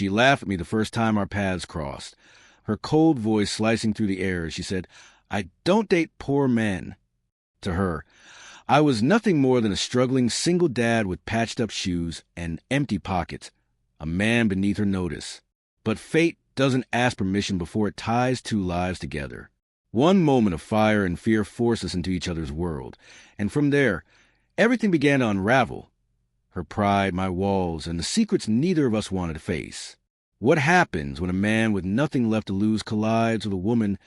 She laughed at me the first time our paths crossed. Her cold voice slicing through the air, she said, "I don't date poor men." To her, I was nothing more than a struggling single dad with patched-up shoes and empty pockets, a man beneath her notice. But fate doesn't ask permission before it ties two lives together. One moment of fire and fear forced us into each other's world, and from there, everything began to unravel. Her pride, my walls, and the secrets neither of us wanted to face. What happens when a man with nothing left to lose collides with a woman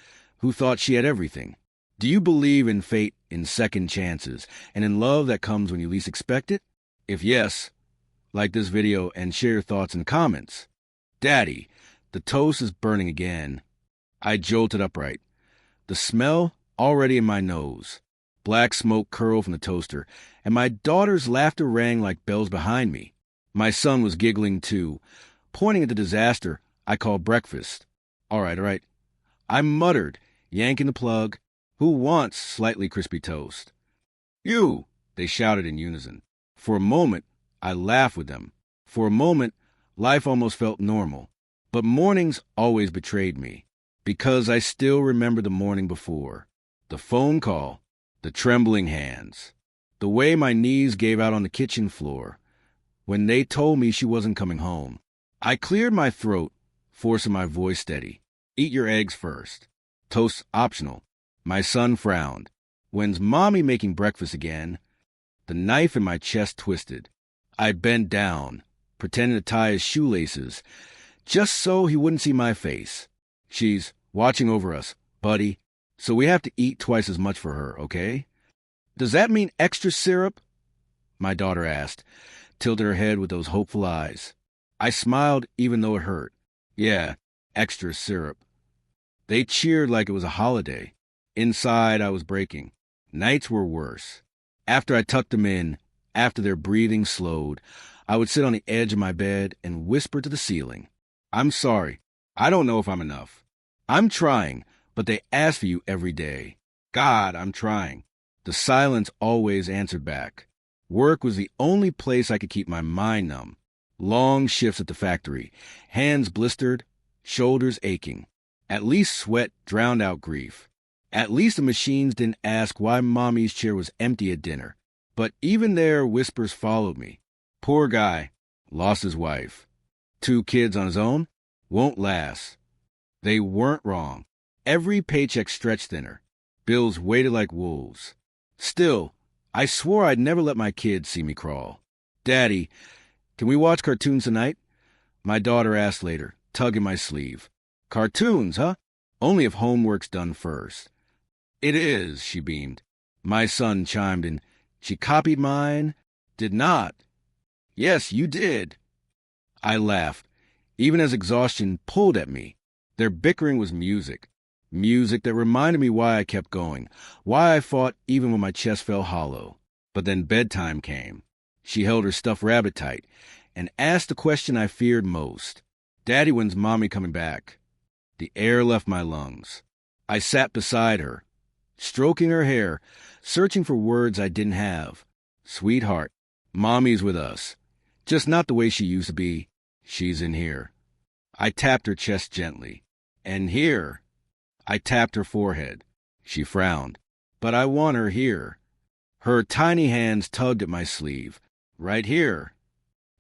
who thought she had everything? Do you believe in fate, in second chances, and in love that comes when you least expect it? If yes, like this video and share your thoughts in the comments. Daddy, the toast is burning again. I jolted upright. The smell already in my nose. Black smoke curled from the toaster, and my daughter's laughter rang like bells behind me. My son was giggling too, pointing at the disaster I called breakfast. All right. I muttered, yanking the plug. Who wants slightly crispy toast? You, they shouted in unison. For a moment, I laughed with them. For a moment, life almost felt normal. But mornings always betrayed me, because I still remember the morning before. The phone call, the trembling hands, the way my knees gave out on the kitchen floor when they told me she wasn't coming home. I cleared my throat, forcing my voice steady. Eat your eggs first. Toast optional. My son frowned. When's Mommy making breakfast again? The knife in my chest twisted. I bent down, pretending to tie his shoelaces, just so he wouldn't see my face. She's watching over us, buddy, so we have to eat twice as much for her, okay? Does that mean extra syrup? My daughter asked, tilted her head with those hopeful eyes. I smiled even though it hurt. Yeah, extra syrup. They cheered like it was a holiday. Inside, I was breaking. Nights were worse. After I tucked them in, after their breathing slowed, I would sit on the edge of my bed and whisper to the ceiling. I'm sorry. I don't know if I'm enough. I'm trying, but they ask for you every day. God, I'm trying. The silence always answered back. Work was the only place I could keep my mind numb. Long shifts at the factory, hands blistered, shoulders aching. At least sweat drowned out grief. At least the machines didn't ask why Mommy's chair was empty at dinner. But even there, whispers followed me. Poor guy. Lost his wife. 2 kids on his own? Won't last. They weren't wrong. Every paycheck stretched thinner. Bills waited like wolves. Still, I swore I'd never let my kids see me crawl. Daddy, can we watch cartoons tonight? My daughter asked later, tugging my sleeve. Cartoons, huh? Only if homework's done first. It is, she beamed. My son chimed in. She copied mine. Did not. Yes, you did. I laughed, even as exhaustion pulled at me. Their bickering was music. Music that reminded me why I kept going, why I fought even when my chest felt hollow. But then bedtime came. She held her stuffed rabbit tight and asked the question I feared most. Daddy, when's Mommy coming back? The air left my lungs. I sat beside her, stroking her hair, searching for words I didn't have. Sweetheart, Mommy's with us. Just not the way she used to be. She's in here. I tapped her chest gently. And here. I tapped her forehead. She frowned. But I want her here. Her tiny hands tugged at my sleeve. Right here.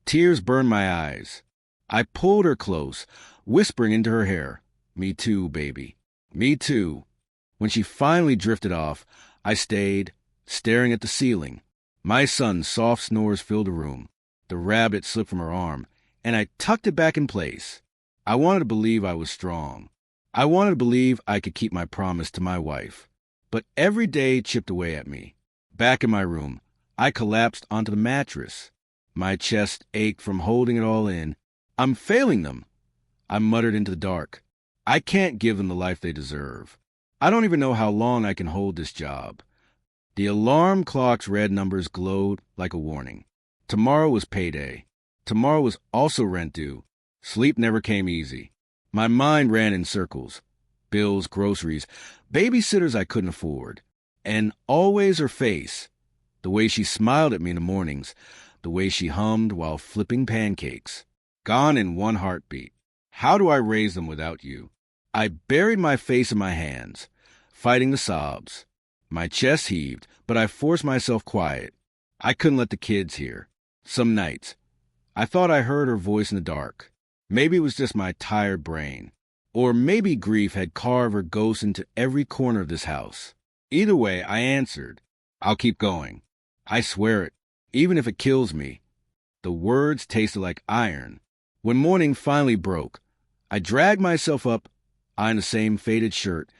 Tears burned my eyes. I pulled her close, whispering into her hair. Me too, baby. Me too. When she finally drifted off, I stayed, staring at the ceiling. My son's soft snores filled the room. The rabbit slipped from her arm, and I tucked it back in place. I wanted to believe I was strong. I wanted to believe I could keep my promise to my wife. But every day chipped away at me. Back in my room, I collapsed onto the mattress. My chest ached from holding it all in. I'm failing them. I muttered into the dark. I can't give them the life they deserve. I don't even know how long I can hold this job. The alarm clock's red numbers glowed like a warning. Tomorrow was payday. Tomorrow was also rent due. Sleep never came easy. My mind ran in circles. Bills, groceries, babysitters I couldn't afford. And always her face. The way she smiled at me in the mornings. The way she hummed while flipping pancakes. Gone in one heartbeat. How do I raise them without you? I buried my face in my hands, fighting the sobs. My chest heaved, but I forced myself quiet. I couldn't let the kids hear. Some nights, I thought I heard her voice in the dark. Maybe it was just my tired brain. Or maybe grief had carved her ghost into every corner of this house. Either way, I answered, I'll keep going. I swear it, even if it kills me. The words tasted like iron. When morning finally broke, I dragged myself up, I in the same faded shirt,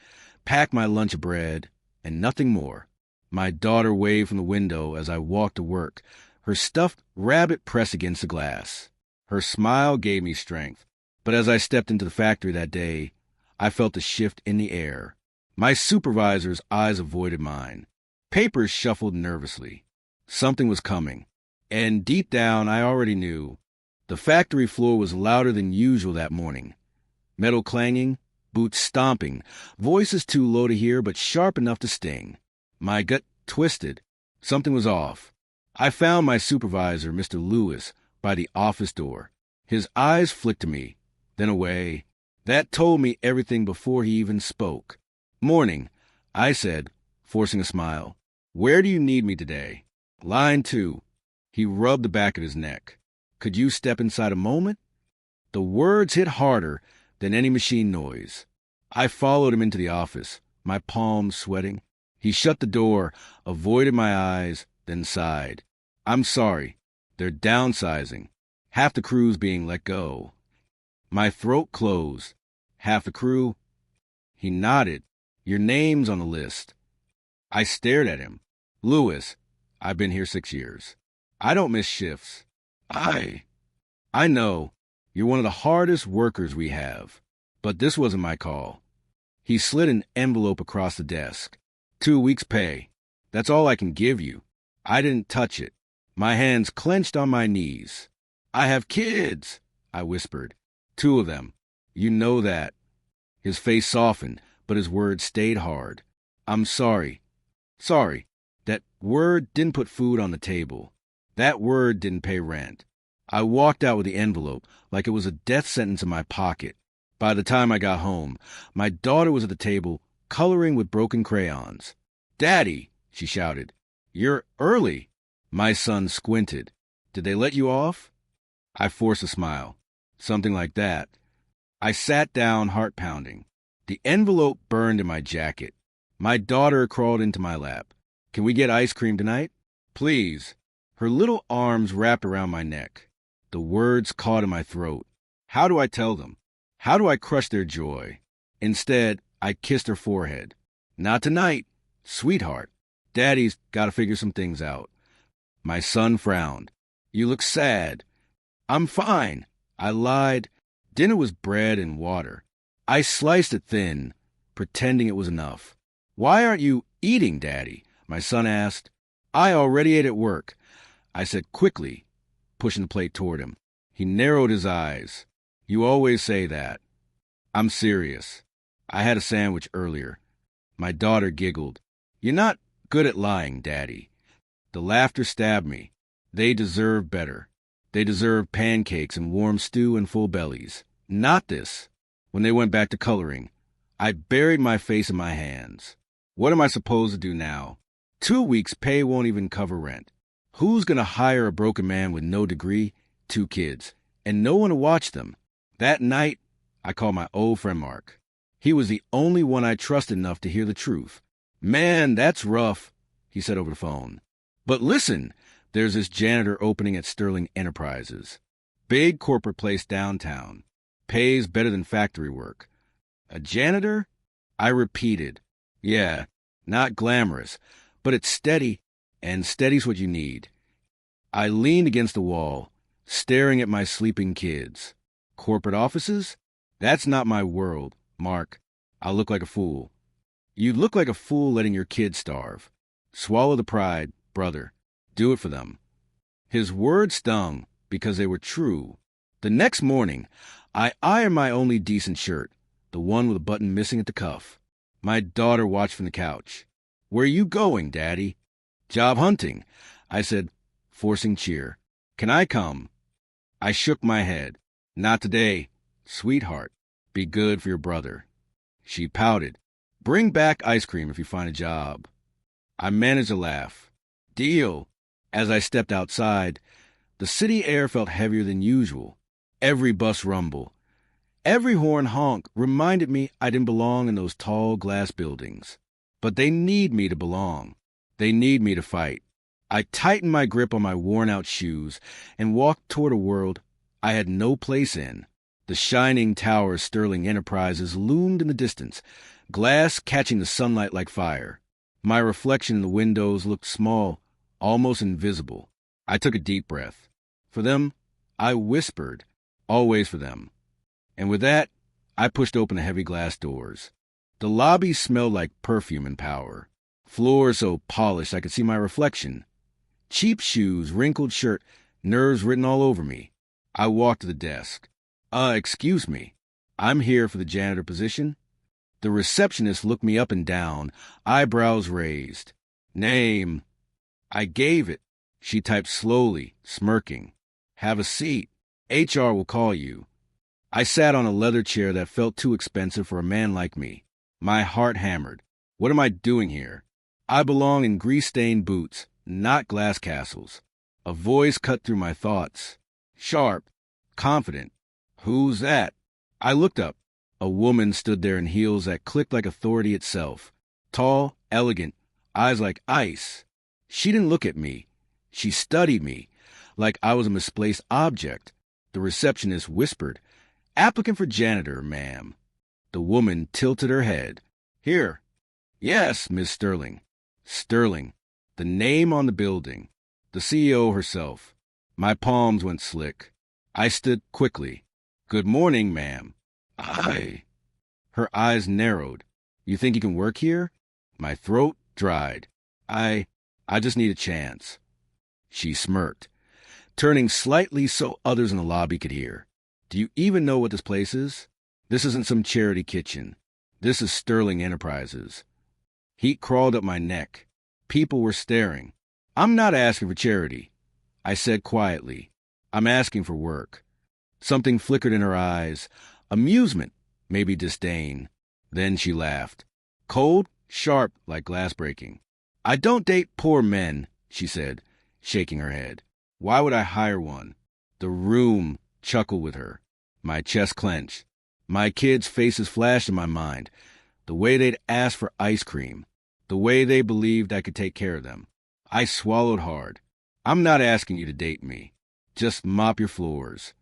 packed my lunch of bread, and nothing more. My daughter waved from the window as I walked to work, her stuffed rabbit pressed against the glass. Her smile gave me strength, but as I stepped into the factory that day, I felt a shift in the air. My supervisor's eyes avoided mine. Papers shuffled nervously. Something was coming, and deep down I already knew. The factory floor was louder than usual that morning. Metal clanging, boots stomping, voices too low to hear but sharp enough to sting. My gut twisted. Something was off. I found my supervisor, Mr. Lewis, by the office door. His eyes flicked to me, then away. That told me everything before he even spoke. Morning, I said, forcing a smile. Where do you need me today? Line 2. He rubbed the back of his neck. Could you step inside a moment? The words hit harder than any machine noise. I followed him into the office, my palms sweating. He shut the door, avoided my eyes, then sighed. I'm sorry. They're downsizing. Half the crew's being let go. My throat closed. Half the crew? He nodded. Your name's on the list. I stared at him. Lewis, I've been here 6 years. I don't miss shifts. I know. You're one of the hardest workers we have. But this wasn't my call. He slid an envelope across the desk. 2 weeks' pay. That's all I can give you. I didn't touch it. My hands clenched on my knees. I have kids, I whispered. 2 of them. You know that. His face softened, but his words stayed hard. I'm sorry. Sorry. That word didn't put food on the table. That word didn't pay rent. I walked out with the envelope like it was a death sentence in my pocket. By the time I got home, my daughter was at the table, coloring with broken crayons. Daddy, she shouted. You're early. My son squinted. Did they let you off? I forced a smile. Something like that. I sat down, heart pounding. The envelope burned in my jacket. My daughter crawled into my lap. Can we get ice cream tonight? Please. Her little arms wrapped around my neck. The words caught in my throat. How do I tell them? How do I crush their joy? Instead, I kissed her forehead. Not tonight, sweetheart. Daddy's got to figure some things out. My son frowned. You look sad. I'm fine. I lied. Dinner was bread and water. I sliced it thin, pretending it was enough. Why aren't you eating, Daddy? My son asked. I already ate at work, I said quickly, pushing the plate toward him. He narrowed his eyes. You always say that. I'm serious. I had a sandwich earlier. My daughter giggled. You're not good at lying, Daddy. The laughter stabbed me. They deserve better. They deserve pancakes and warm stew and full bellies. Not this. When they went back to coloring, I buried my face in my hands. What am I supposed to do now? 2 weeks' pay won't even cover rent. Who's going to hire a broken man with no degree, 2 kids, and no one to watch them? That night, I called my old friend Mark. He was the only one I trusted enough to hear the truth. Man, that's rough, he said over the phone. But listen, there's this janitor opening at Sterling Enterprises. Big corporate place downtown. Pays better than factory work. A janitor? I repeated. Yeah, not glamorous, but it's steady, and steady's what you need. I leaned against the wall, staring at my sleeping kids. Corporate offices? That's not my world, Mark. I'll look like a fool. You look like a fool letting your kids starve. Swallow the pride, brother. Do it for them. His words stung because they were true. The next morning, I ironed my only decent shirt, the one with a button missing at the cuff. My daughter watched from the couch. Where are you going, Daddy? Job hunting, I said, forcing cheer. Can I come? I shook my head. Not today. Sweetheart, be good for your brother. She pouted. Bring back ice cream if you find a job. I managed a laugh. Deal. As I stepped outside, the city air felt heavier than usual. Every bus rumble, every horn honk reminded me I didn't belong in those tall glass buildings. But they need me to belong. They need me to fight. I tightened my grip on my worn-out shoes and walked toward a world I had no place in. The shining tower of Sterling Enterprises loomed in the distance, glass catching the sunlight like fire. My reflection in the windows looked small, almost invisible. I took a deep breath. For them, I whispered, always for them. And with that, I pushed open the heavy glass doors. The lobby smelled like perfume and power. Floors so polished I could see my reflection. Cheap shoes, wrinkled shirt, nerves written all over me. I walked to the desk. Excuse me. I'm here for the janitor position. The receptionist looked me up and down, eyebrows raised. Name. I gave it. She typed slowly, smirking. Have a seat. HR will call you. I sat on a leather chair that felt too expensive for a man like me. My heart hammered. What am I doing here? I belong in grease-stained boots, not glass castles. A voice cut through my thoughts. Sharp, confident. Who's that? I looked up. A woman stood there in heels that clicked like authority itself. Tall, elegant, eyes like ice. She didn't look at me. She studied me, like I was a misplaced object. The receptionist whispered, Applicant for janitor, ma'am. The woman tilted her head. Here. Yes, Miss Sterling. Sterling. The name on the building. The CEO herself. My palms went slick. I stood quickly. Good morning, ma'am. Her eyes narrowed. You think you can work here? My throat dried. I just need a chance. She smirked, turning slightly so others in the lobby could hear. Do you even know what this place is? This isn't some charity kitchen. This is Sterling Enterprises. Heat crawled up my neck. People were staring. I'm not asking for charity, I said quietly. I'm asking for work. Something flickered in her eyes. Amusement, maybe disdain. Then she laughed. Cold, sharp, like glass breaking. I don't date poor men, she said, shaking her head. Why would I hire one? The room chuckled with her. My chest clenched. My kids' faces flashed in my mind. The way they'd ask for ice cream. The way they believed I could take care of them. I swallowed hard. I'm not asking you to date me. Just mop your floors.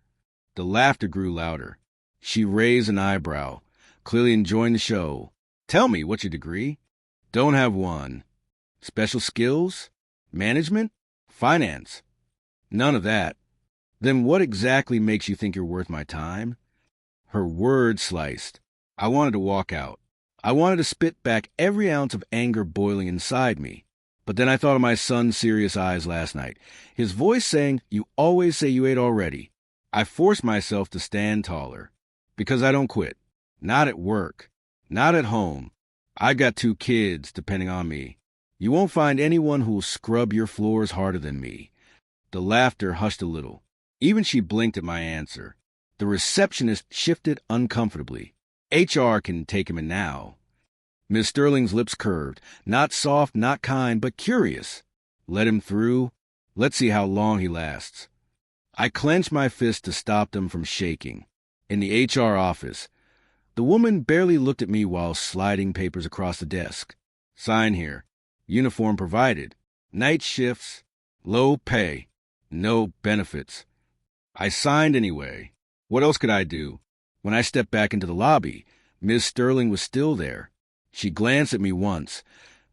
The laughter grew louder. She raised an eyebrow, clearly enjoying the show. Tell me, what's your degree? Don't have one. Special skills? Management? Finance? None of that. Then what exactly makes you think you're worth my time? Her words sliced. I wanted to walk out. I wanted to spit back every ounce of anger boiling inside me. But then I thought of my son's serious eyes last night, his voice saying, You always say you ate already. I forced myself to stand taller. Because I don't quit. Not at work. Not at home. I got 2 kids depending on me. You won't find anyone who'll scrub your floors harder than me. The laughter hushed a little. Even she blinked at my answer. The receptionist shifted uncomfortably. HR can take him in now. Miss Sterling's lips curved. Not soft, not kind, but curious. Let him through. Let's see how long he lasts. I clenched my fist to stop them from shaking. In the HR office, the woman barely looked at me while sliding papers across the desk. Sign here. Uniform provided. Night shifts. Low pay. No benefits. I signed anyway. What else could I do? When I stepped back into the lobby, Miss Sterling was still there. She glanced at me once,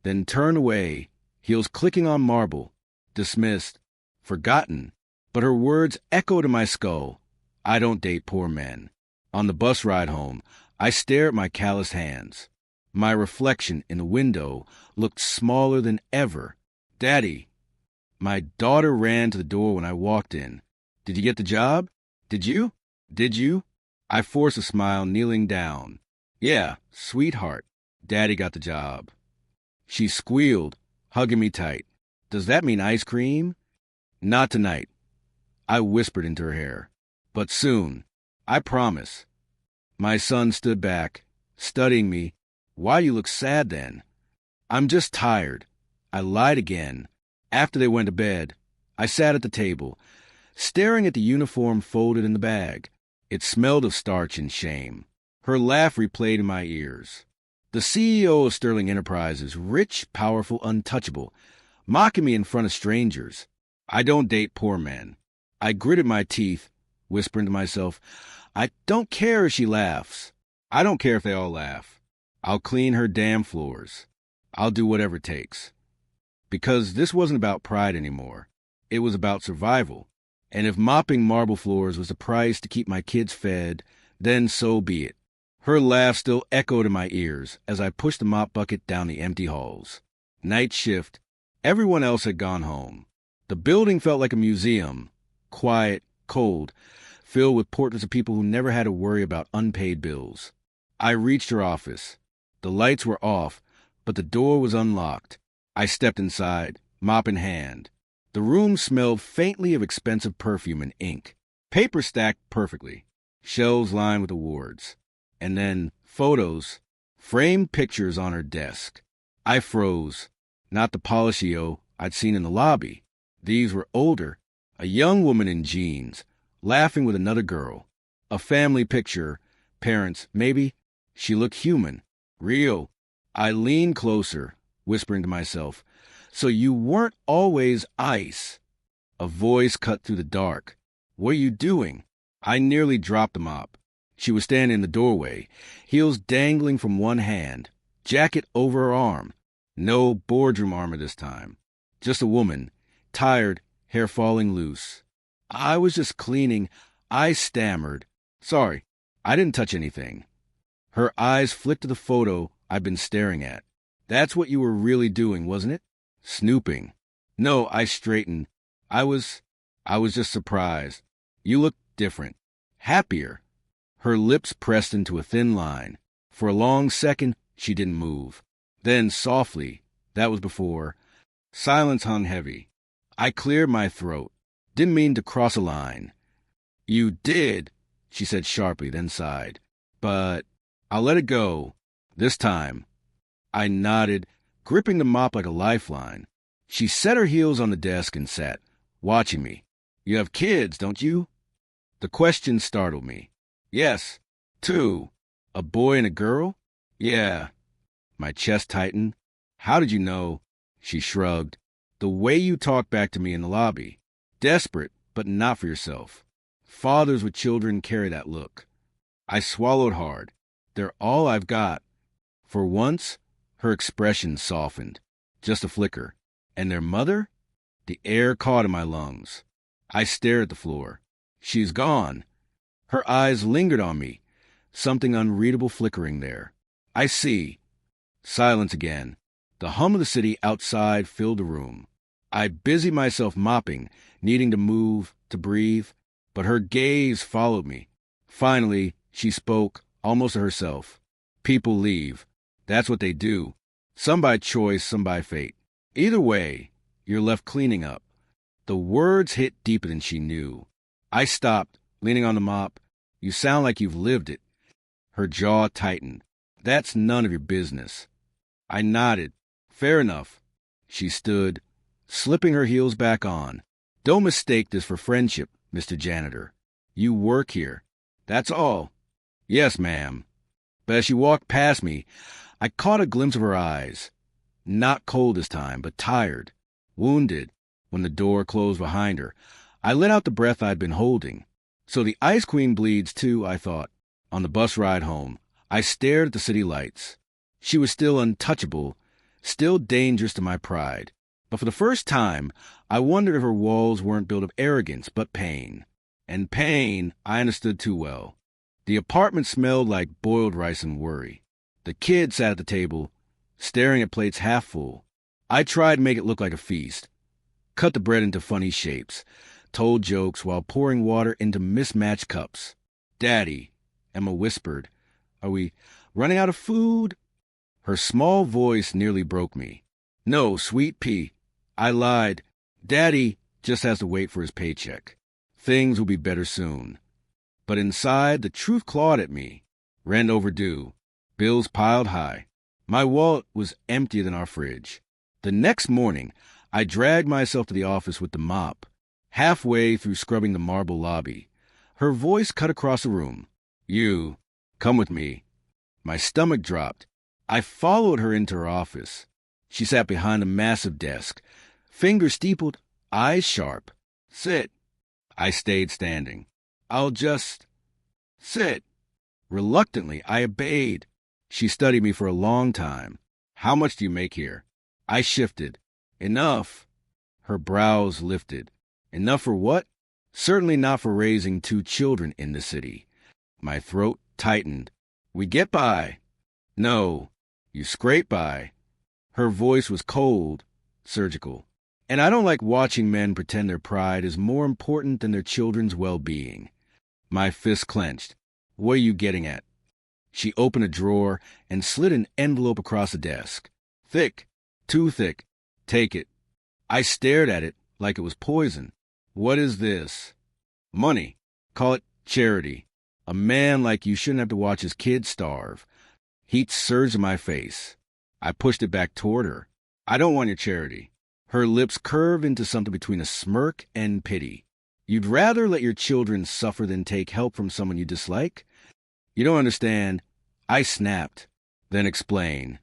then turned away, heels clicking on marble. Dismissed. Forgotten. But her words echoed in my skull. I don't date poor men. On the bus ride home, I stared at my calloused hands. My reflection in the window looked smaller than ever. Daddy. My daughter ran to the door when I walked in. Did you get the job? Did you? Did you? I forced a smile, kneeling down. Yeah, sweetheart. Daddy got the job. She squealed, hugging me tight. Does that mean ice cream? Not tonight. I whispered into her hair. But soon. I promise. My son stood back, studying me. Why you look sad then? I'm just tired. I lied again. After they went to bed, I sat at the table, staring at the uniform folded in the bag. It smelled of starch and shame. Her laugh replayed in my ears. The CEO of Sterling Enterprises, rich, powerful, untouchable, mocking me in front of strangers. I don't date poor men. I gritted my teeth, whispering to myself, I don't care if she laughs. I don't care if they all laugh. I'll clean her damn floors. I'll do whatever it takes. Because this wasn't about pride anymore. It was about survival. And if mopping marble floors was the price to keep my kids fed, then so be it. Her laugh still echoed in my ears as I pushed the mop bucket down the empty halls. Night shift. Everyone else had gone home. The building felt like a museum. Quiet, cold, filled with portraits of people who never had to worry about unpaid bills. I reached her office. The lights were off, but the door was unlocked. I stepped inside, mop in hand. The room smelled faintly of expensive perfume and ink. Paper stacked perfectly. Shelves lined with awards. And then photos, framed pictures on her desk. I froze. Not the polishio I'd seen in the lobby. These were older. A young woman in jeans, laughing with another girl. A family picture. Parents, maybe. She looked human. Real. I leaned closer, whispering to myself, so you weren't always ice. A voice cut through the dark. What are you doing? I nearly dropped the mop. She was standing in the doorway, heels dangling from one hand, jacket over her arm. No boardroom armor this time. Just a woman, tired, hair falling loose. I was just cleaning. I stammered. Sorry, I didn't touch anything. Her eyes flicked to the photo I'd been staring at. That's what you were really doing, wasn't it? Snooping. No, I straightened. I was just surprised. You looked different. Happier. Her lips pressed into a thin line. For a long second, she didn't move. Then, softly, that was before, silence hung heavy. I cleared my throat. Didn't mean to cross a line. You did, she said sharply, then sighed. But I'll let it go. This time. I nodded, gripping the mop like a lifeline. She set her heels on the desk and sat, watching me. You have kids, don't you? The question startled me. Yes, 2. A boy and a girl? Yeah. My chest tightened. How did you know? She shrugged. The way you talked back to me in the lobby. Desperate, but not for yourself. Fathers with children carry that look. I swallowed hard. They're all I've got. For once, her expression softened. Just a flicker. And their mother? The air caught in my lungs. I stared at the floor. She's gone. Her eyes lingered on me, something unreadable flickering there. I see. Silence again. The hum of the city outside filled the room. I busied myself mopping, needing to move, to breathe, but her gaze followed me. Finally, she spoke, almost to herself. People leave. That's what they do. Some by choice, some by fate. Either way, you're left cleaning up. The words hit deeper than she knew. I stopped, leaning on the mop. You sound like you've lived it. Her jaw tightened. That's none of your business. I nodded. Fair enough. She stood, slipping her heels back on. Don't mistake this for friendship, Mr. Janitor. You work here. That's all. Yes, ma'am. But as she walked past me, I caught a glimpse of her eyes. Not cold this time, but tired, wounded. When the door closed behind her, I let out the breath I'd been holding. So the Ice Queen bleeds too, I thought. On the bus ride home, I stared at the city lights. She was still untouchable, still dangerous to my pride. But for the first time, I wondered if her walls weren't built of arrogance, but pain. And pain I understood too well. The apartment smelled like boiled rice and worry. The kid sat at the table, staring at plates half full. I tried to make it look like a feast. Cut the bread into funny shapes, told jokes while pouring water into mismatched cups. Daddy, Emma whispered, are we running out of food? Her small voice nearly broke me. No, sweet pea. I lied. Daddy just has to wait for his paycheck. Things will be better soon. But inside, the truth clawed at me. Rent overdue. Bills piled high. My wallet was emptier than our fridge. The next morning, I dragged myself to the office with the mop. Halfway through scrubbing the marble lobby, her voice cut across the room. "You, come with me." My stomach dropped. I followed her into her office. She sat behind a massive desk, fingers steepled, eyes sharp. "Sit." I stayed standing. "I'll just sit." Reluctantly, I obeyed. She studied me for a long time. "How much do you make here?" I shifted. "Enough." Her brows lifted. "Enough for what?" "Certainly not for raising 2 children in the city." My throat tightened. "We get by." "No, you scrape by." Her voice was cold, surgical. "And I don't like watching men pretend their pride is more important than their children's well-being." My fist clenched. "What are you getting at?" She opened a drawer and slid an envelope across the desk. "Thick. Too thick. Take it." I stared at it like it was poison. "What is this?" "Money. Call it charity. A man like you shouldn't have to watch his kids starve." Heat surged in my face. I pushed it back toward her. "I don't want your charity." Her lips curved into something between a smirk and pity. "You'd rather let your children suffer than take help from someone you dislike?" "You don't understand." I snapped. "Then explain."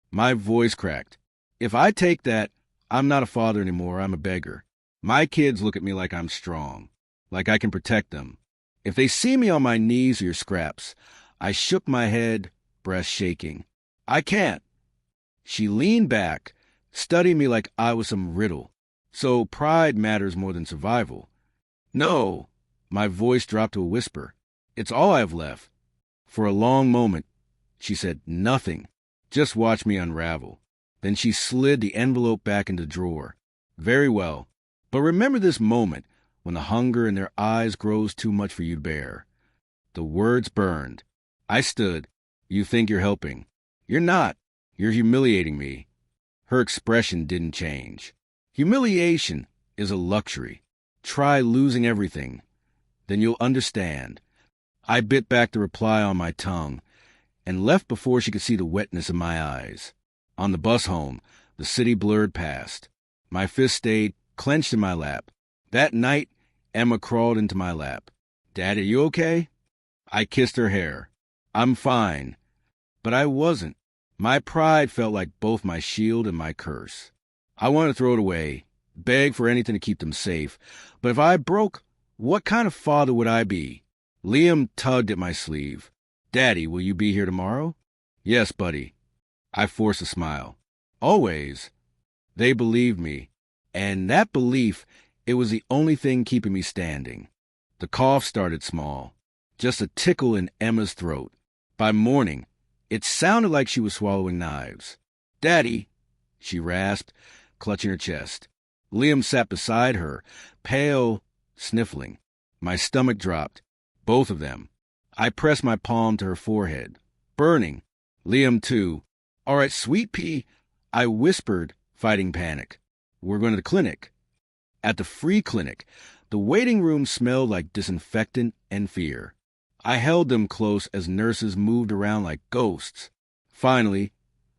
My voice cracked. "If I take that, I'm not a father anymore, I'm a beggar. My kids look at me like I'm strong, like I can protect them. If they see me on my knees or your scraps," I shook my head, breast shaking. "I can't." She leaned back, studying me like I was some riddle. "So pride matters more than survival." "No." My voice dropped to a whisper. "It's all I have left." For a long moment, she said nothing. "Just watch me unravel." Then she slid the envelope back into the drawer. "Very well. But remember this moment when the hunger in their eyes grows too much for you to bear." The words burned. I stood. "You think you're helping. You're not. You're humiliating me." Her expression didn't change. "Humiliation is a luxury. Try losing everything. Then you'll understand." I bit back the reply on my tongue and left before she could see the wetness in my eyes. On the bus home, the city blurred past. My fist stayed clenched in my lap. That night, Emma crawled into my lap. "Dad, are you okay?" I kissed her hair. "I'm fine." But I wasn't. My pride felt like both my shield and my curse. I wanted to throw it away, beg for anything to keep them safe. But if I broke, what kind of father would I be? Liam tugged at my sleeve. "Daddy, will you be here tomorrow?" "Yes, buddy." I forced a smile. "Always." They believed me, and that belief, it was the only thing keeping me standing. The cough started small, just a tickle in Emma's throat. By morning, it sounded like she was swallowing knives. "Daddy," she rasped, clutching her chest. Liam sat beside her, pale, sniffling. My stomach dropped. Both of them. I pressed my palm to her forehead. Burning. Liam, too. "All right, sweet pea," I whispered, fighting panic. "We're going to the clinic." At the free clinic, the waiting room smelled like disinfectant and fear. I held them close as nurses moved around like ghosts. Finally,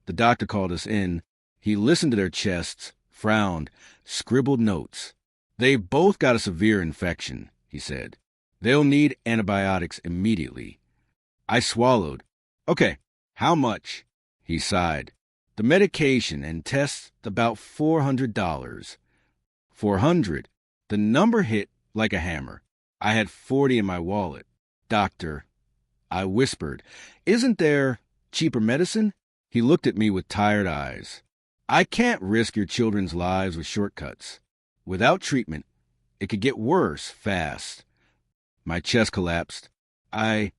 the doctor called us in. He listened to their chests, frowned, scribbled notes. "They've both got a severe infection," he said. "They'll need antibiotics immediately." I swallowed. "Okay, how much?" He sighed. "The medication and tests about $400. $400. The number hit like a hammer. I had $40 in my wallet. "Doctor," I whispered, "isn't there cheaper medicine?" He looked at me with tired eyes. "I can't risk your children's lives with shortcuts. Without treatment, it could get worse fast." My chest collapsed. I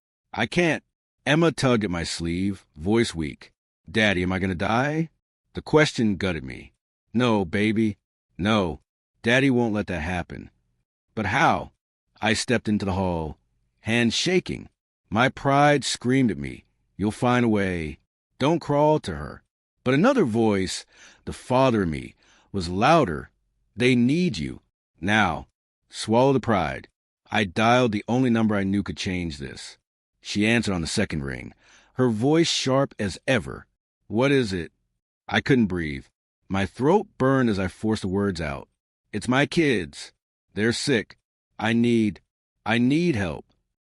can't." Emma tugged at my sleeve, voice weak. "Daddy, am I going to die?" The question gutted me. "No, baby. No. Daddy won't let that happen." "But how?" I stepped into the hall, hands shaking. My pride screamed at me. "You'll find a way. Don't crawl to her." But another voice, the father in me, was louder. "They need you. Now. Swallow the pride. I dialed the only number I knew could change this. She answered on the second ring, her voice sharp as ever. What is it? I couldn't breathe. My throat burned as I forced the words out. It's my kids. They're sick. I need help.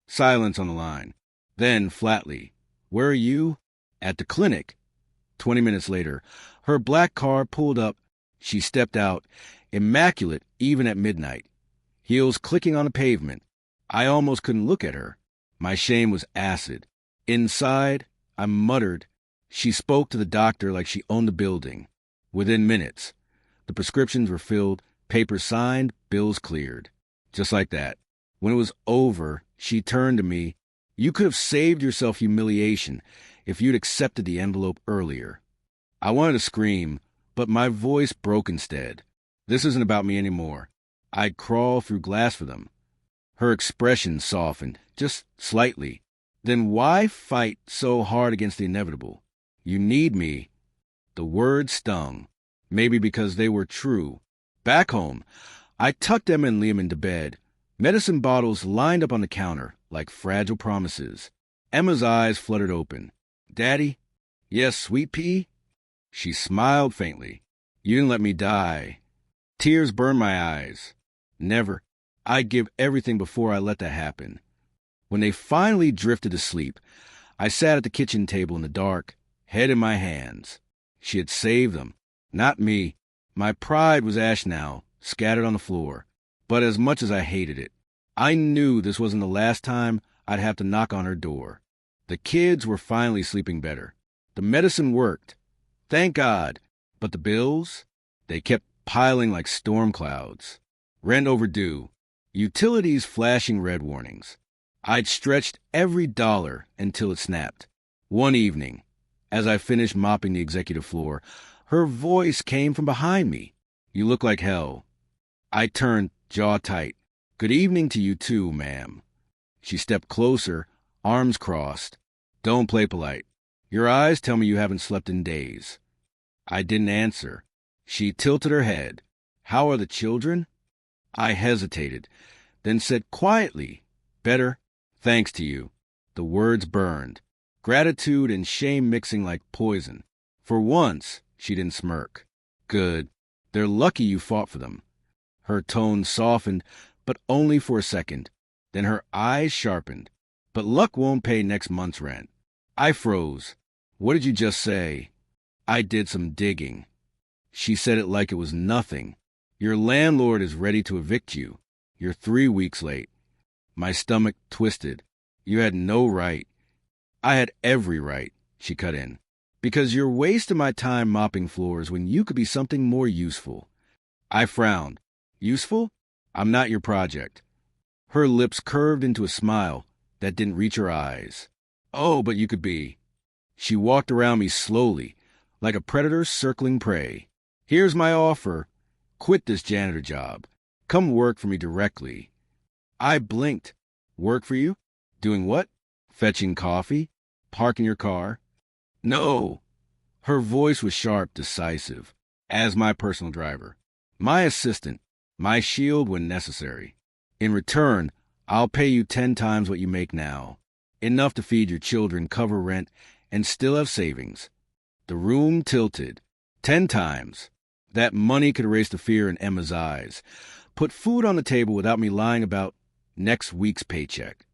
Silence on the line. Then, flatly, where are you? At the clinic. 20 minutes later, her black car pulled up. She stepped out, immaculate even at midnight. Heels clicking on the pavement. I almost couldn't look at her. My shame was acid. Inside, I muttered. She spoke to the doctor like she owned the building. Within minutes, the prescriptions were filled, papers signed, bills cleared. Just like that. When it was over, she turned to me. You could have saved yourself humiliation if you'd accepted the envelope earlier. I wanted to scream, but my voice broke instead. This isn't about me anymore. I'd crawl through glass for them. Her expression softened, just slightly. Then why fight so hard against the inevitable? You need me. The words stung, maybe because they were true. Back home, I tucked Emma and Liam into bed. Medicine bottles lined up on the counter like fragile promises. Emma's eyes fluttered open. Daddy? Yes, sweet pea? She smiled faintly. You didn't let me die. Tears burned my eyes. Never. I'd give everything before I let that happen. When they finally drifted to sleep, I sat at the kitchen table in the dark, head in my hands. She had saved them, not me. My pride was ash now, scattered on the floor. But as much as I hated it, I knew this wasn't the last time I'd have to knock on her door. The kids were finally sleeping better. The medicine worked. Thank God. But the bills? They kept piling like storm clouds. Rent overdue. Utilities flashing red warnings. I'd stretched every dollar until it snapped. One evening, as I finished mopping the executive floor, her voice came from behind me. You look like hell. I turned, jaw tight. Good evening to you too, ma'am. She stepped closer, arms crossed. Don't play polite. Your eyes tell me you haven't slept in days. I didn't answer. She tilted her head. How are the children? I hesitated, then said quietly, better, thanks to you. The words burned, gratitude and shame mixing like poison. For once, she didn't smirk. Good. They're lucky you fought for them. Her tone softened, but only for a second. Then her eyes sharpened. But luck won't pay next month's rent. I froze. What did you just say? I did some digging. She said it like it was nothing. Your landlord is ready to evict you. You're 3 weeks late. My stomach twisted. You had no right. I had every right, she cut in. Because you're wasting my time mopping floors when you could be something more useful. I frowned. Useful? I'm not your project. Her lips curved into a smile that didn't reach her eyes. Oh, but you could be. She walked around me slowly, like a predator circling prey. Here's my offer. Quit this janitor job. Come work for me directly. I blinked. Work for you? Doing what? Fetching coffee? Parking your car? No. Her voice was sharp, decisive. As my personal driver. My assistant. My shield when necessary. In return, I'll pay you 10 times what you make now. Enough to feed your children, cover rent, and still have savings. The room tilted. 10 times. That money could erase the fear in Emma's eyes. Put food on the table without me lying about next week's paycheck.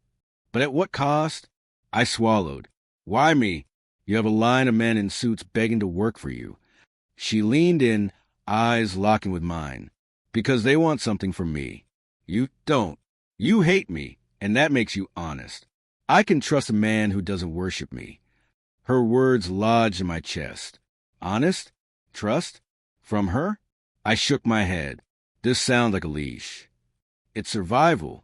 But at what cost? I swallowed. Why me? You have a line of men in suits begging to work for you. She leaned in, eyes locking with mine. Because they want something from me. You don't. You hate me, and that makes you honest. I can trust a man who doesn't worship me. Her words lodged in my chest. Honest? Trust? From her? I shook my head. This sounds like a leash. It's survival.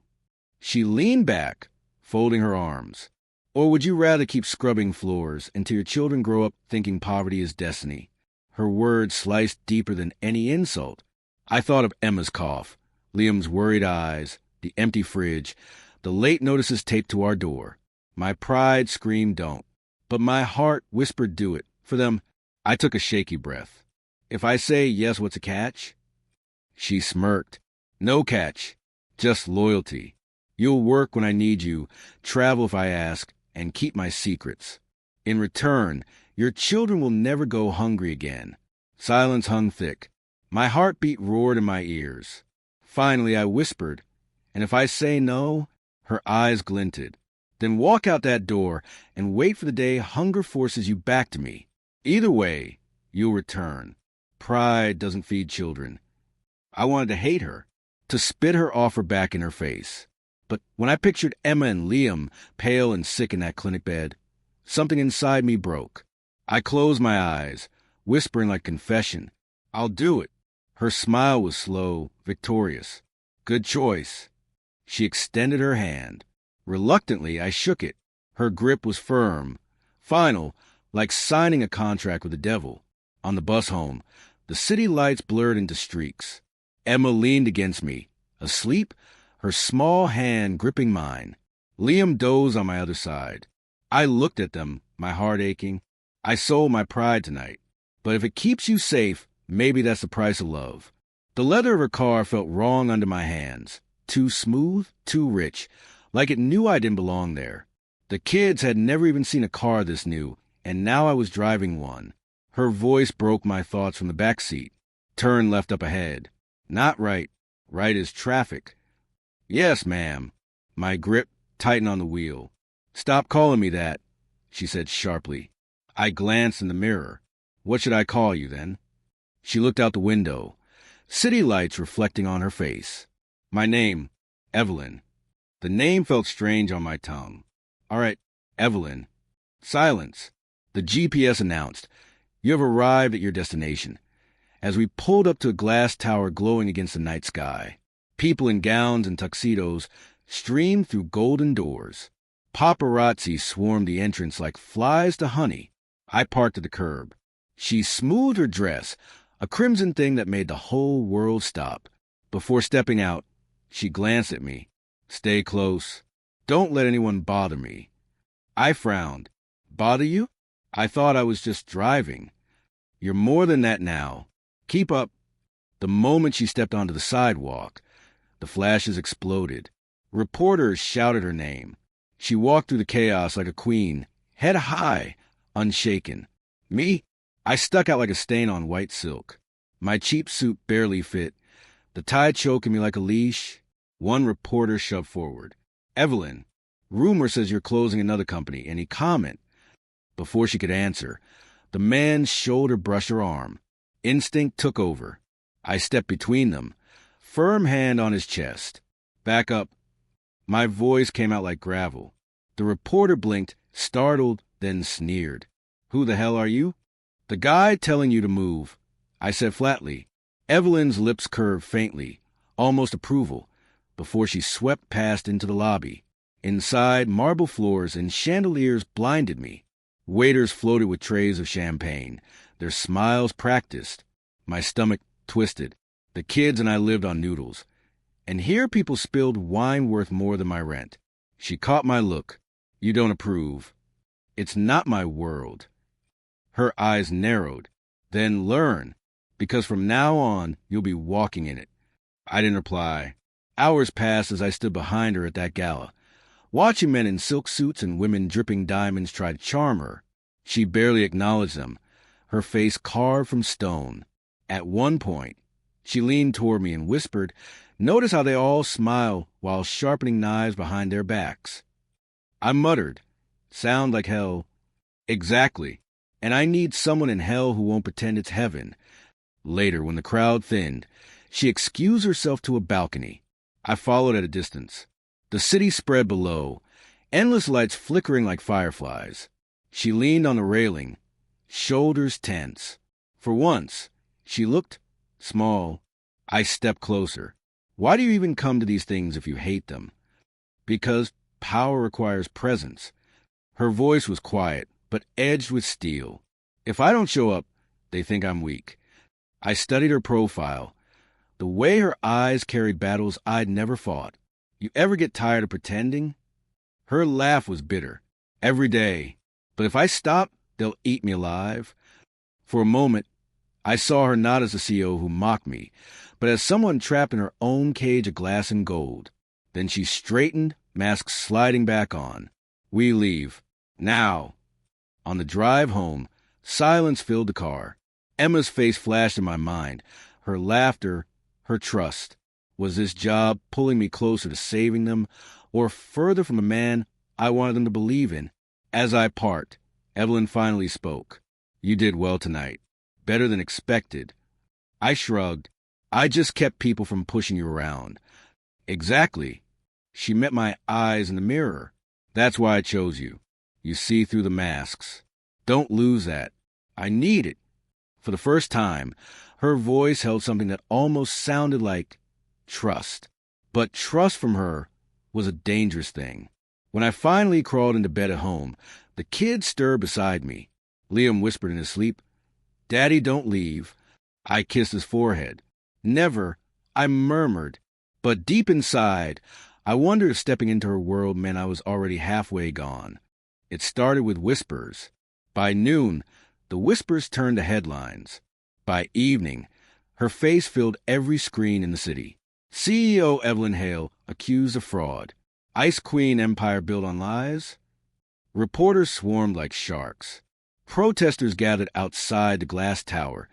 She leaned back, folding her arms. Or would you rather keep scrubbing floors until your children grow up thinking poverty is destiny? Her words sliced deeper than any insult. I thought of Emma's cough, Liam's worried eyes, the empty fridge, the late notices taped to our door. My pride screamed don't, but my heart whispered do it. For them, I took a shaky breath. If I say yes, what's a catch? She smirked. No catch, just loyalty. You'll work when I need you, travel if I ask, and keep my secrets. In return, your children will never go hungry again. Silence hung thick. My heartbeat roared in my ears. Finally, I whispered, and if I say no, her eyes glinted. Then walk out that door and wait for the day hunger forces you back to me. Either way, you'll return. Pride doesn't feed children. I wanted to hate her, to spit her offer back in her face. But when I pictured Emma and Liam, pale and sick in that clinic bed, something inside me broke. I closed my eyes, whispering like confession, "I'll do it." Her smile was slow, victorious. "Good choice." She extended her hand. Reluctantly, I shook it. Her grip was firm, final, like signing a contract with the devil. On the bus home, the city lights blurred into streaks. Emma leaned against me, asleep, her small hand gripping mine. Liam dozed on my other side. I looked at them, my heart aching. I sold my pride tonight. But if it keeps you safe, maybe that's the price of love. The leather of her car felt wrong under my hands. Too smooth, too rich, like it knew I didn't belong there. The kids had never even seen a car this new, and now I was driving one. Her voice broke my thoughts from the back seat. Turn left up ahead. Not right. Right is traffic. Yes, ma'am. My grip tightened on the wheel. Stop calling me that, she said sharply. I glanced in the mirror. What should I call you, then? She looked out the window, city lights reflecting on her face. My name, Evelyn. The name felt strange on my tongue. All right, Evelyn. Silence. The GPS announced, "You have arrived at your destination." As we pulled up to a glass tower glowing against the night sky, people in gowns and tuxedos streamed through golden doors. Paparazzi swarmed the entrance like flies to honey. I parked at the curb. She smoothed her dress, a crimson thing that made the whole world stop. Before stepping out, she glanced at me. "Stay close. Don't let anyone bother me." I frowned. "Bother you? I thought I was just driving." "You're more than that now. Keep up." The moment she stepped onto the sidewalk, the flashes exploded. Reporters shouted her name. She walked through the chaos like a queen, head high, unshaken. Me? I stuck out like a stain on white silk. My cheap suit barely fit, the tie choking me like a leash. One reporter shoved forward. "Evelyn, rumor says you're closing another company. Any comment?" Before she could answer, the man's shoulder brushed her arm. Instinct took over. I stepped between them, firm hand on his chest. "Back up." My voice came out like gravel. The reporter blinked, startled, then sneered. "Who the hell are you?" "The guy telling you to move," I said flatly. Evelyn's lips curved faintly, almost approval, before she swept past into the lobby. Inside, marble floors and chandeliers blinded me. Waiters floated with trays of champagne, their smiles practiced. My stomach twisted. The kids and I lived on noodles. And here people spilled wine worth more than my rent. She caught my look. "You don't approve." "It's not my world." Her eyes narrowed. "Then learn, because from now on, you'll be walking in it." I didn't reply. Hours passed as I stood behind her at that gala, watching men in silk suits and women dripping diamonds try to charm her. She barely acknowledged them, her face carved from stone. At one point, she leaned toward me and whispered, "Notice how they all smile while sharpening knives behind their backs." I muttered, "Sound like hell." "Exactly. And I need someone in hell who won't pretend it's heaven." Later, when the crowd thinned, she excused herself to a balcony. I followed at a distance. The city spread below, endless lights flickering like fireflies. She leaned on the railing, shoulders tense. For once, she looked small. I stepped closer. "Why do you even come to these things if you hate them?" "Because power requires presence." Her voice was quiet, but edged with steel. "If I don't show up, they think I'm weak." I studied her profile. The way her eyes carried battles I'd never fought. "You ever get tired of pretending?" Her laugh was bitter. "Every day. But if I stop, they'll eat me alive." For a moment, I saw her not as a CEO who mocked me, but as someone trapped in her own cage of glass and gold. Then she straightened, mask sliding back on. We leave. Now. On the drive home, silence filled the car. Emma's face flashed in my mind. Her laughter, her trust. Was this job pulling me closer to saving them, or further from the man I wanted them to believe in? As I parked, Evelyn finally spoke. You did well tonight. Better than expected. I shrugged. I just kept people from pushing you around. Exactly. She met my eyes in the mirror. That's why I chose you. You see through the masks. Don't lose that. I need it. For the first time, her voice held something that almost sounded like trust. But trust from her was a dangerous thing. When I finally crawled into bed at home, the kids stirred beside me. Liam whispered in his sleep, "Daddy, don't leave." I kissed his forehead. Never, I murmured. But deep inside, I wondered if stepping into her world meant I was already halfway gone. It started with whispers. By noon, the whispers turned to headlines. By evening, her face filled every screen in the city. CEO Evelyn Hale accused of fraud. Ice Queen empire built on lies. Reporters swarmed like sharks. Protesters gathered outside the glass tower,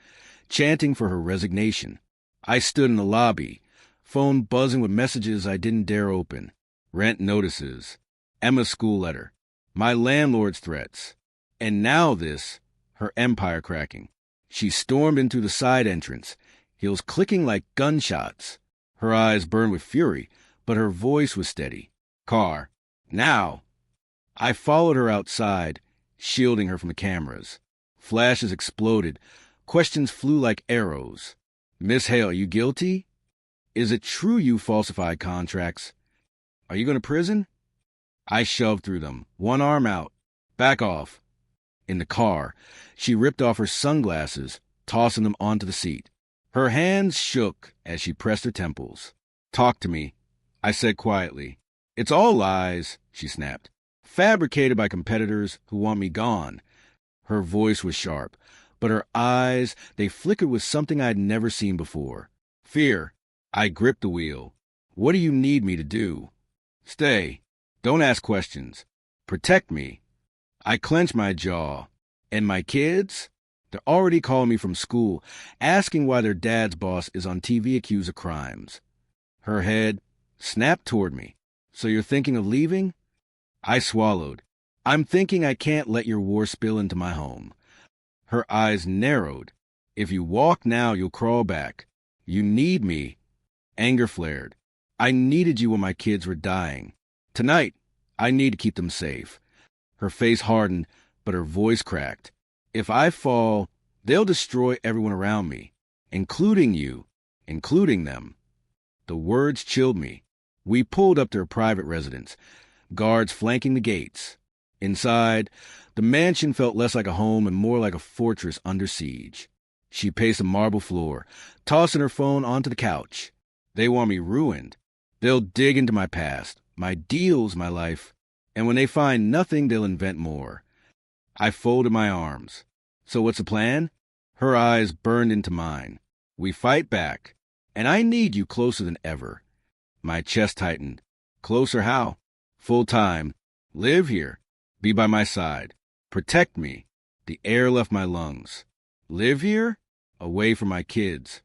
chanting for her resignation. I stood in the lobby, phone buzzing with messages I didn't dare open. Rent notices, Emma's school letter, my landlord's threats. And now this, her empire cracking. She stormed into the side entrance, heels clicking like gunshots. Her eyes burned with fury, but her voice was steady. Car. Now. I followed her outside, shielding her from the cameras. Flashes exploded. Questions flew like arrows. Miss Hale, are you guilty? Is it true you falsified contracts? Are you going to prison? I shoved through them, one arm out. Back off. In the car, she ripped off her sunglasses, tossing them onto the seat. Her hands shook as she pressed her temples. Talk to me, I said quietly. It's all lies, she snapped. Fabricated by competitors who want me gone. Her voice was sharp, but her eyes, they flickered with something I'd never seen before. Fear. I gripped the wheel. What do you need me to do? Stay. Don't ask questions. Protect me. I clenched my jaw. And my kids? They're already calling me from school, asking why their dad's boss is on TV accused of crimes. Her head snapped toward me. So you're thinking of leaving? I swallowed. I'm thinking I can't let your war spill into my home. Her eyes narrowed. If you walk now, you'll crawl back. You need me. Anger flared. I needed you when my kids were dying. Tonight, I need to keep them safe. Her face hardened, but her voice cracked. If I fall, they'll destroy everyone around me, including you, including them. The words chilled me. We pulled up to her private residence, guards flanking the gates. Inside, the mansion felt less like a home and more like a fortress under siege. She paced the marble floor, tossing her phone onto the couch. They want me ruined. They'll dig into my past, my deals, my life, and when they find nothing, they'll invent more. I folded my arms. So what's the plan? Her eyes burned into mine. We fight back, and I need you closer than ever. My chest tightened. Closer how? Full time. Live here. Be by my side. Protect me. The air left my lungs. Live here? Away from my kids.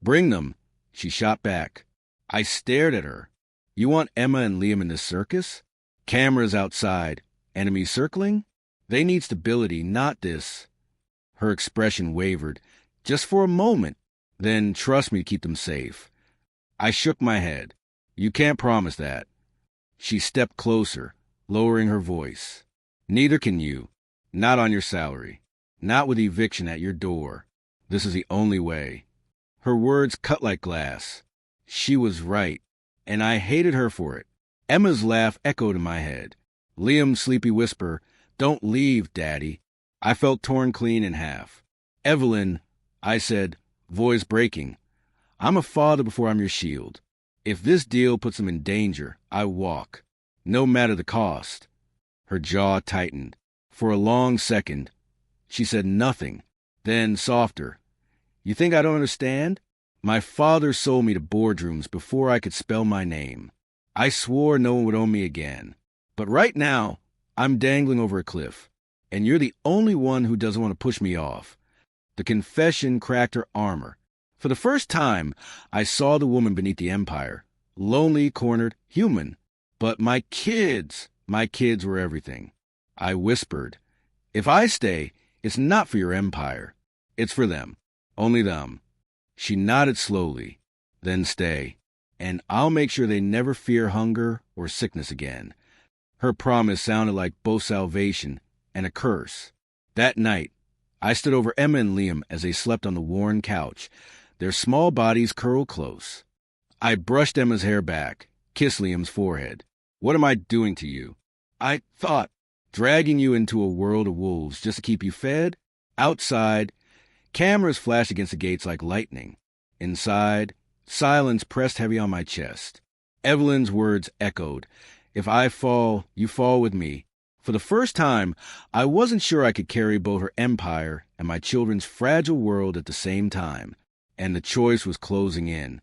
Bring them. She shot back. I stared at her. You want Emma and Liam in this circus? Cameras outside. Enemies circling? They need stability, not this. Her expression wavered. Just for a moment. Then trust me to keep them safe. I shook my head. You can't promise that. She stepped closer, lowering her voice. Neither can you. Not on your salary. Not with eviction at your door. This is the only way. Her words cut like glass. She was right, and I hated her for it. Emma's laugh echoed in my head. Liam's sleepy whisper, "Don't leave, Daddy." I felt torn clean in half. Evelyn, I said, voice breaking, I'm a father before I'm your shield. If this deal puts them in danger, I walk, no matter the cost. Her jaw tightened. For a long second, she said nothing. Then, softer, you think I don't understand? My father sold me to boardrooms before I could spell my name. I swore no one would own me again. But right now, I'm dangling over a cliff, and you're the only one who doesn't want to push me off. The confession cracked her armor. For the first time, I saw the woman beneath the empire. Lonely, cornered, human. But my kids were everything. I whispered, if I stay, it's not for your empire. It's for them. Only them. She nodded slowly. Then stay. And I'll make sure they never fear hunger or sickness again. Her promise sounded like both salvation and a curse. That night, I stood over Emma and Liam as they slept on the worn couch, their small bodies curled close. I brushed Emma's hair back, kissed Liam's forehead. What am I doing to you? I thought, dragging you into a world of wolves just to keep you fed? Outside, cameras flashed against the gates like lightning. Inside, silence pressed heavy on my chest. Evelyn's words echoed. If I fall, you fall with me. For the first time, I wasn't sure I could carry both her empire and my children's fragile world at the same time. And the choice was closing in.